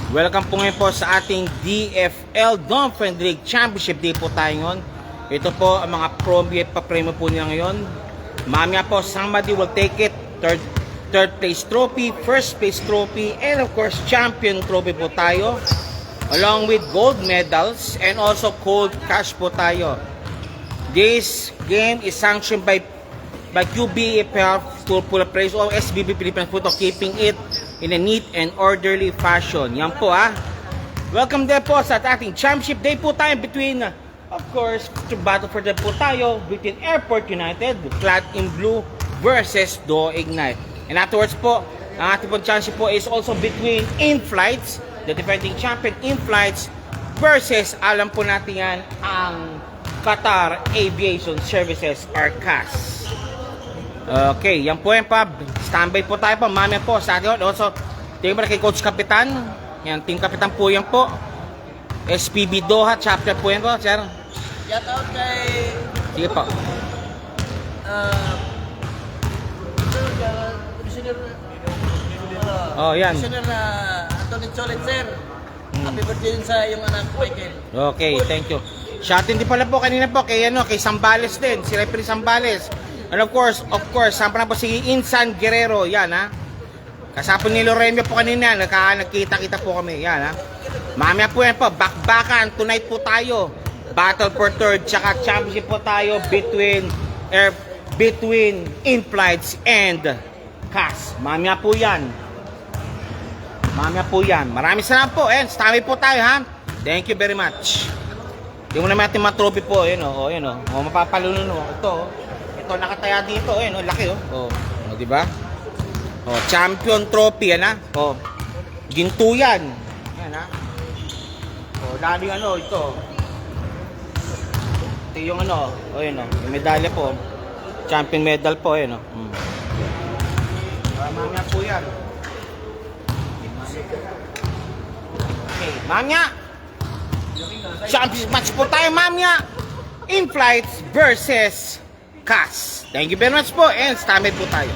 Welcome po ngayon po sa ating DFL Don Friendly Championship Day po tayo ngayon. Ito po ang mga pa-premyo po nila ngayon. Mamaya po, somebody will take it. Third place trophy, first place trophy, and of course, champion trophy po tayo. Along with gold medals and also cold cash po tayo. This game is sanctioned by QBFF Full Praise o SBB Philippines po to, keeping it in a neat and orderly fashion. Yan po Welcome din po sa ating championship day po tayo between, of course, to battle for the po tayo between Airport United, clad in blue, versus Do Ignite. And afterwards po, ang ating po championship po is also between In-Flights, the defending champion In-Flights, versus, alam po natin yan, ang Qatar Aviation Services or CAS. Okay, yan po yan pa. Standby po tayo po. Mamaya po sa atin. Also, tingin mo na kay Coach Kapitan. Yan, Team Kapitan po yan po. SPB Doha, chapter po yan po, sir. Shout out kay... Sige po. Oh, yan. Commissioner na Anthony Cholet, sir. Happy birthday din sa iyong anak, Michael. Okay, thank you. Shoutin din pala po kanina po kay Sambales din, si Referee Sambales. And of course, sama na po si Insan Guerrero, yan Kasapon ni Loremio po kanina, nagkita-kita po kami, yan Mamaya po yan po, bakbakan, tonight po tayo. Battle for third, tsaka championship po tayo between In-Flights and CAS. Mamaya po yan. Maraming salamat po, stami po tayo Thank you very much. Yung naman natin mga trophy po, mapapalunan Ito nakataya dito, laki di ba? Champion trophy ginto yan. Yan lalo yung ito. Ito yung yung medalya po. Champion medal po, mamaya po yan. Okay, mamaya. Champion match po tayo mamaya. In-Flights versus CAS. Thank you very much po and standby po tayo.